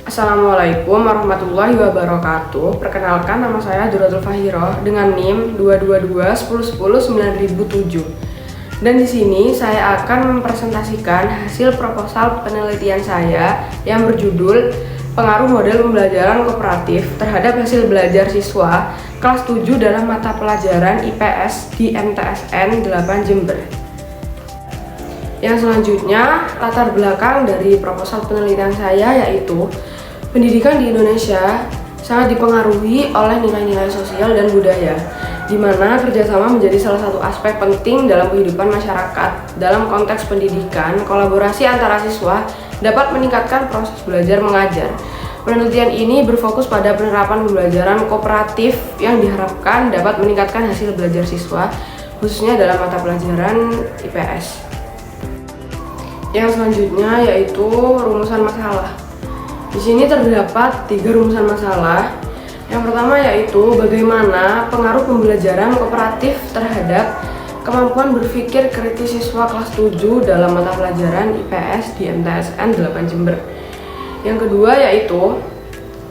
Assalamualaikum warahmatullahi wabarakatuh. Perkenalkan, nama saya Duratul Fahiroh dengan NIM 22210109007. Dan di sini saya akan mempresentasikan hasil proposal penelitian saya yang berjudul Pengaruh Model Pembelajaran Kooperatif terhadap hasil belajar siswa kelas 7 dalam mata pelajaran IPS di MTSN 8 Jember. Yang selanjutnya, latar belakang dari proposal penelitian saya yaitu pendidikan di Indonesia sangat dipengaruhi oleh nilai-nilai sosial dan budaya, di mana kerjasama menjadi salah satu aspek penting dalam kehidupan masyarakat. Dalam konteks pendidikan, kolaborasi antara siswa dapat meningkatkan proses belajar mengajar. Penelitian ini berfokus pada penerapan pembelajaran kooperatif yang diharapkan dapat meningkatkan hasil belajar siswa, khususnya dalam mata pelajaran IPS. Yang selanjutnya yaitu rumusan masalah. Di sini terdapat 3 rumusan masalah. Yang pertama yaitu bagaimana pengaruh pembelajaran kooperatif terhadap kemampuan berpikir kritis siswa kelas 7 dalam mata pelajaran IPS di MTSN 8 Jember. Yang kedua yaitu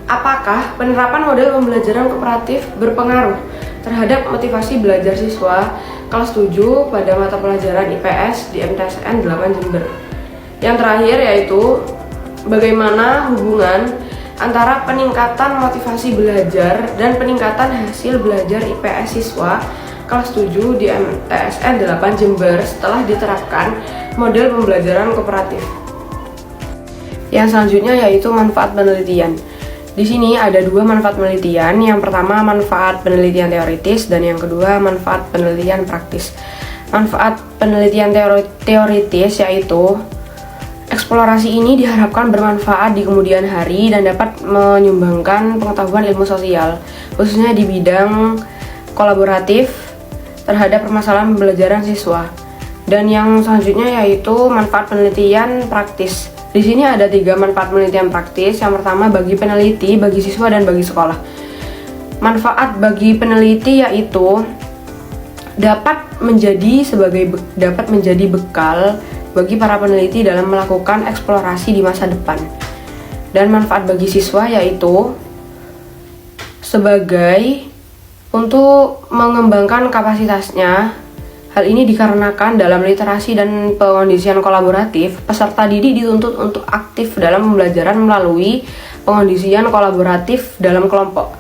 apakah penerapan model pembelajaran kooperatif berpengaruh terhadap motivasi belajar siswa kelas 7 pada mata pelajaran IPS di MTSN 8 Jember. Yang terakhir yaitu bagaimana hubungan antara peningkatan motivasi belajar dan peningkatan hasil belajar IPS siswa kelas 7 di MTSN 8 Jember setelah diterapkan model pembelajaran kooperatif. Yang selanjutnya yaitu manfaat penelitian. Di sini ada 2 manfaat penelitian. Yang pertama manfaat penelitian teoritis dan yang kedua manfaat penelitian praktis. Manfaat penelitian teoritis yaitu eksplorasi ini diharapkan bermanfaat di kemudian hari dan dapat menyumbangkan pengetahuan ilmu sosial, khususnya di bidang kolaboratif terhadap permasalahan pembelajaran siswa. Dan yang selanjutnya yaitu manfaat penelitian praktis. Di sini ada 3 manfaat penelitian praktis. Yang pertama bagi peneliti, bagi siswa, dan bagi sekolah. Manfaat bagi peneliti yaitu dapat menjadi bekal bagi para peneliti dalam melakukan eksplorasi di masa depan. Dan manfaat bagi siswa yaitu sebagai untuk mengembangkan kapasitasnya. Hal ini dikarenakan dalam literasi dan pengondisian kolaboratif, peserta didik dituntut untuk aktif dalam pembelajaran melalui pengondisian kolaboratif dalam kelompok.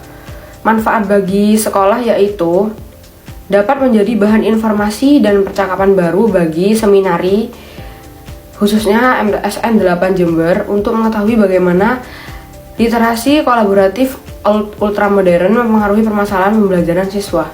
Manfaat bagi sekolah yaitu dapat menjadi bahan informasi dan percakapan baru bagi seminari khususnya MTSN 8 Jember untuk mengetahui bagaimana literasi kolaboratif ultramodern mempengaruhi permasalahan pembelajaran siswa.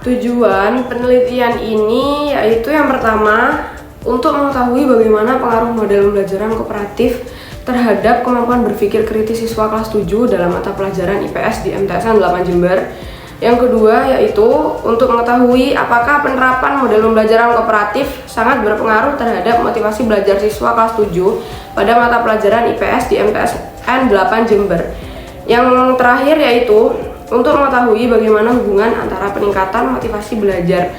Tujuan penelitian ini yaitu yang pertama untuk mengetahui bagaimana pengaruh model pembelajaran kooperatif terhadap kemampuan berpikir kritis siswa kelas 7 dalam mata pelajaran IPS di MTSN 8 Jember. Yang kedua yaitu untuk mengetahui apakah penerapan model pembelajaran kooperatif sangat berpengaruh terhadap motivasi belajar siswa kelas 7 pada mata pelajaran IPS di MTSN 8 Jember. Yang terakhir yaitu untuk mengetahui bagaimana hubungan antara peningkatan motivasi belajar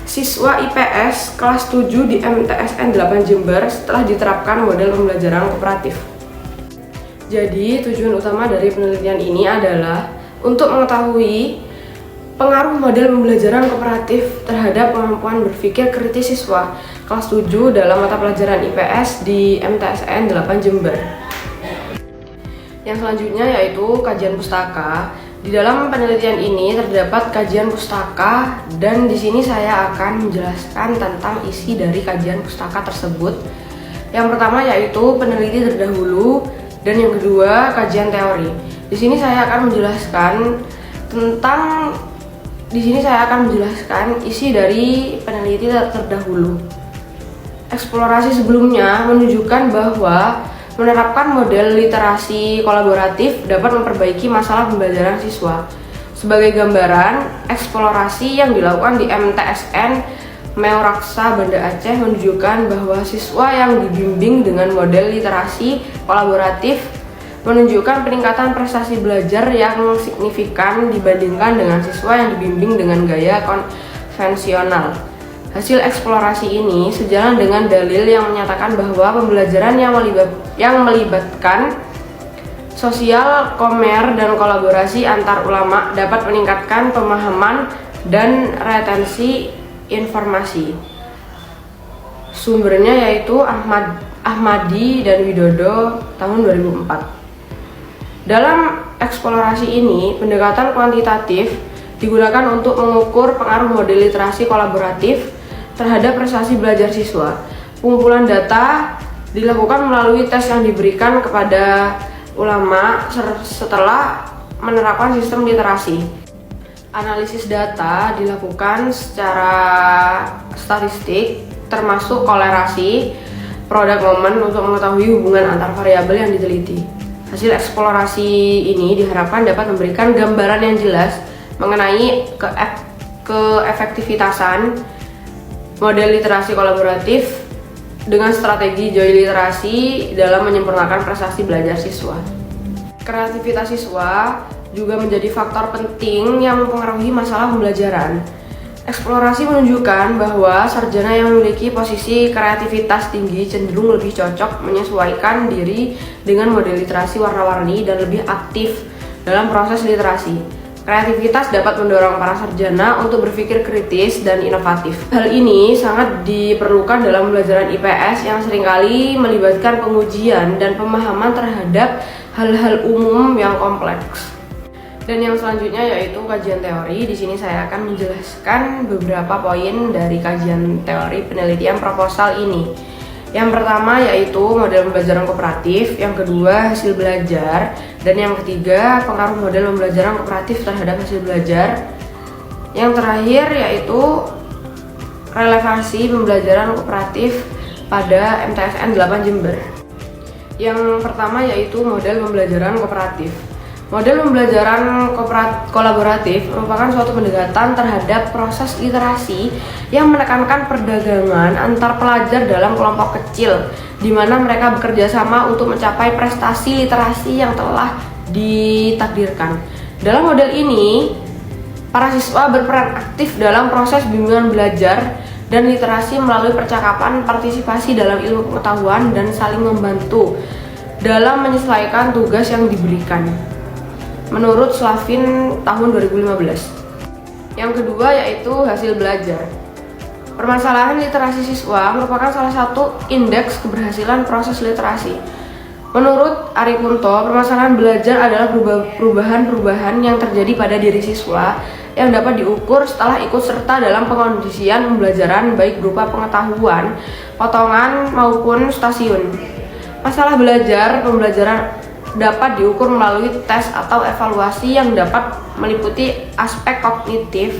siswa IPS kelas 7 di MTSN 8 Jember setelah diterapkan model pembelajaran kooperatif. Jadi tujuan utama dari penelitian ini adalah untuk mengetahui pengaruh model pembelajaran kooperatif terhadap kemampuan berpikir kritis siswa kelas 7 dalam mata pelajaran IPS di MTSN 8 Jember. Yang selanjutnya yaitu kajian pustaka. Di dalam penelitian ini terdapat kajian pustaka dan di sini saya akan menjelaskan tentang isi dari kajian pustaka tersebut. Yang pertama yaitu peneliti terdahulu dan yang kedua kajian teori. Di sini saya akan menjelaskan isi dari peneliti terdahulu. Eksplorasi sebelumnya menunjukkan bahwa menerapkan model literasi kolaboratif dapat memperbaiki masalah pembelajaran siswa. Sebagai gambaran, eksplorasi yang dilakukan di MTSN Meoraksa Banda Aceh menunjukkan bahwa siswa yang dibimbing dengan model literasi kolaboratif menunjukkan peningkatan prestasi belajar yang signifikan dibandingkan dengan siswa yang dibimbing dengan gaya konvensional. Hasil eksplorasi ini sejalan dengan dalil yang menyatakan bahwa pembelajaran yang melibatkan sosial, komer, dan kolaborasi antar ulama dapat meningkatkan pemahaman dan retensi informasi. Sumbernya yaitu Ahmadi dan Widodo tahun 2004. Dalam eksplorasi ini, pendekatan kuantitatif digunakan untuk mengukur pengaruh model literasi kolaboratif terhadap prestasi belajar siswa. Pengumpulan data dilakukan melalui tes yang diberikan kepada ulama setelah menerapkan sistem literasi. Analisis data dilakukan secara statistik, termasuk kolerasi, product moment untuk mengetahui hubungan antar variabel yang diteliti. Hasil eksplorasi ini diharapkan dapat memberikan gambaran yang jelas mengenai keefektivitasan model literasi kolaboratif dengan strategi joy literasi dalam menyempurnakan prestasi belajar siswa. Kreativitas siswa juga menjadi faktor penting yang mempengaruhi masalah pembelajaran. Eksplorasi menunjukkan bahwa sarjana yang memiliki posisi kreativitas tinggi cenderung lebih cocok menyesuaikan diri dengan model literasi warna-warni dan lebih aktif dalam proses literasi. Kreativitas dapat mendorong para sarjana untuk berpikir kritis dan inovatif. Hal ini sangat diperlukan dalam pembelajaran IPS yang seringkali melibatkan pengujian dan pemahaman terhadap hal-hal umum yang kompleks. Dan yang selanjutnya yaitu kajian teori. Di sini saya akan menjelaskan beberapa poin dari kajian teori penelitian proposal ini. Yang pertama yaitu model pembelajaran kooperatif, yang kedua hasil belajar, dan yang ketiga pengaruh model pembelajaran kooperatif terhadap hasil belajar. Yang terakhir yaitu relevansi pembelajaran kooperatif pada MTSN 8 Jember. Yang pertama yaitu model pembelajaran kooperatif. Model pembelajaran kolaboratif merupakan suatu pendekatan terhadap proses literasi yang menekankan perdagangan antar pelajar dalam kelompok kecil, di mana mereka bekerja sama untuk mencapai prestasi literasi yang telah ditakdirkan. Dalam model ini, para siswa berperan aktif dalam proses bimbingan belajar dan literasi melalui percakapan, partisipasi dalam ilmu pengetahuan, dan saling membantu dalam menyelesaikan tugas yang diberikan. Menurut Slavin tahun 2015. Yang kedua yaitu hasil belajar. Permasalahan literasi siswa merupakan salah satu indeks keberhasilan proses literasi. Menurut Ari Kunto, permasalahan belajar adalah perubahan-perubahan yang terjadi pada diri siswa yang dapat diukur setelah ikut serta dalam pengondisian pembelajaran baik berupa pengetahuan, potongan maupun stasiun. Masalah belajar, pembelajaran dapat diukur melalui tes atau evaluasi yang dapat meliputi aspek kognitif,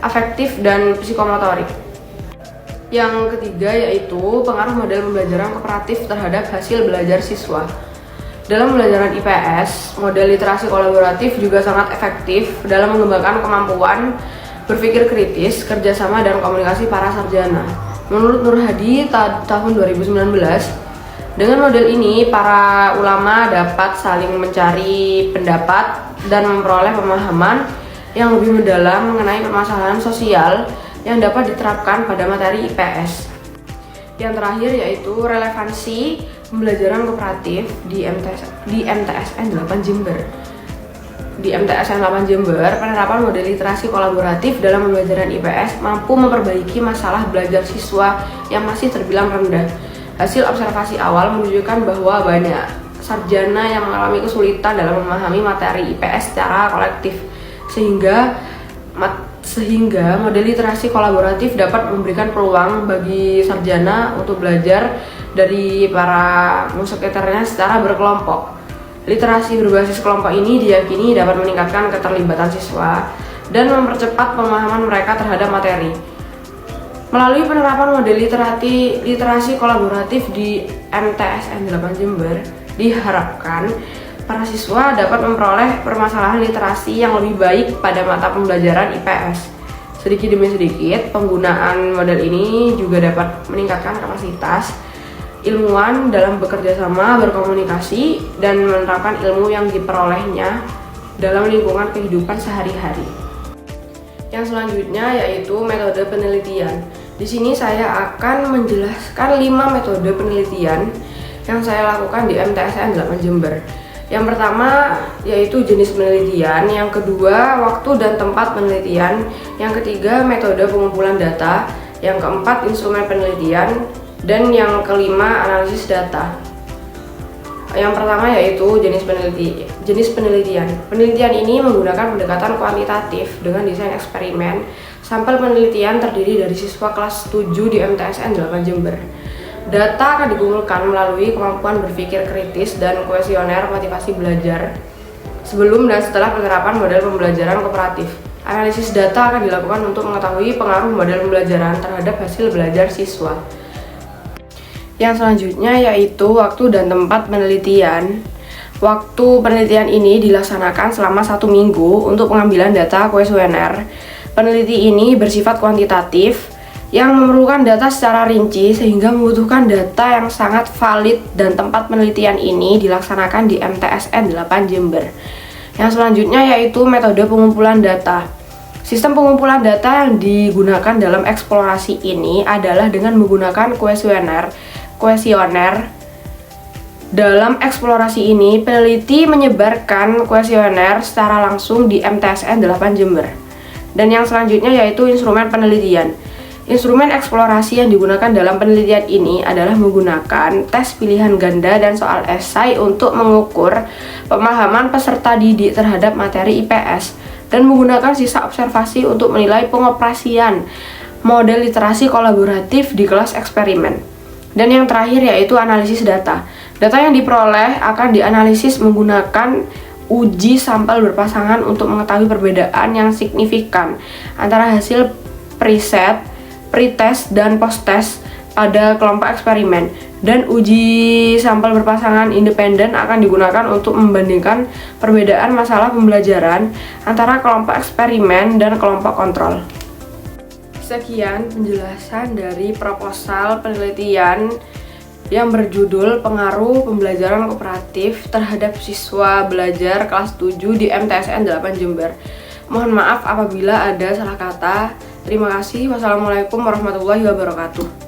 afektif, dan psikomotorik. Yang ketiga yaitu pengaruh model pembelajaran kooperatif terhadap hasil belajar siswa. Dalam pembelajaran IPS, model literasi kolaboratif juga sangat efektif dalam mengembangkan kemampuan berpikir kritis, kerjasama, dan komunikasi para sarjana. Menurut Nur Hadi tahun 2019, dengan model ini, para ulama dapat saling mencari pendapat dan memperoleh pemahaman yang lebih mendalam mengenai permasalahan sosial yang dapat diterapkan pada materi IPS. Yang terakhir yaitu relevansi pembelajaran kooperatif di MTSN 8 Jember. Di MTSN 8 Jember, penerapan model literasi kolaboratif dalam pembelajaran IPS mampu memperbaiki masalah belajar siswa yang masih terbilang rendah. Hasil observasi awal menunjukkan bahwa banyak sarjana yang mengalami kesulitan dalam memahami materi IPS secara kolektif, sehingga model literasi kolaboratif dapat memberikan peluang bagi sarjana untuk belajar dari para musuh-keternya secara berkelompok. Literasi berbasis kelompok ini diyakini dapat meningkatkan keterlibatan siswa dan mempercepat pemahaman mereka terhadap materi. Melalui penerapan model literasi kolaboratif di MTSN 8 Jember, diharapkan para siswa dapat memperoleh permasalahan literasi yang lebih baik pada mata pembelajaran IPS. Sedikit demi sedikit, penggunaan model ini juga dapat meningkatkan kapasitas ilmuwan dalam bekerja sama, berkomunikasi, dan menerapkan ilmu yang diperolehnya dalam lingkungan kehidupan sehari-hari. Yang selanjutnya yaitu metode penelitian. Di sini saya akan menjelaskan 5 metode penelitian yang saya lakukan di MTSN 8 Jember. Yang pertama yaitu jenis penelitian, yang kedua waktu dan tempat penelitian, yang ketiga metode pengumpulan data, yang keempat instrumen penelitian, dan yang kelima analisis data. Yang pertama yaitu jenis penelitian. Penelitian ini menggunakan pendekatan kuantitatif dengan desain eksperimen. Sampel penelitian terdiri dari siswa kelas 7 di MTSN 8 Jember. Data akan dikumpulkan melalui kemampuan berpikir kritis dan kuesioner motivasi belajar sebelum dan setelah penerapan model pembelajaran kooperatif. Analisis data akan dilakukan untuk mengetahui pengaruh model pembelajaran terhadap hasil belajar siswa. Yang selanjutnya yaitu waktu dan tempat penelitian. Waktu penelitian ini dilaksanakan selama 1 minggu untuk pengambilan data kuesioner. Peneliti ini bersifat kuantitatif yang memerlukan data secara rinci sehingga membutuhkan data yang sangat valid, dan tempat penelitian ini dilaksanakan di MTSN 8 Jember. Yang selanjutnya yaitu metode pengumpulan data. Sistem pengumpulan data yang digunakan dalam eksplorasi ini adalah dengan menggunakan kuesioner. Dalam eksplorasi ini, peneliti menyebarkan kuesioner secara langsung di MTSN 8 Jember. Dan yang selanjutnya yaitu instrumen penelitian. Instrumen eksplorasi yang digunakan dalam penelitian ini adalah menggunakan tes pilihan ganda dan soal esai untuk mengukur pemahaman peserta didik terhadap materi IPS, dan menggunakan sisa observasi untuk menilai pengoperasian model literasi kolaboratif di kelas eksperimen. Dan yang terakhir yaitu analisis data. Data yang diperoleh akan dianalisis menggunakan uji sampel berpasangan untuk mengetahui perbedaan yang signifikan antara hasil preset, pretest, dan posttest pada kelompok eksperimen. Dan uji sampel berpasangan independen akan digunakan untuk membandingkan perbedaan masalah pembelajaran antara kelompok eksperimen dan kelompok kontrol. Sekian penjelasan dari proposal penelitian yang berjudul Pengaruh Pembelajaran Kooperatif terhadap Siswa Belajar kelas 7 di MTSN 8 Jember. Mohon maaf apabila ada salah kata. Terima kasih. Wassalamualaikum warahmatullahi wabarakatuh.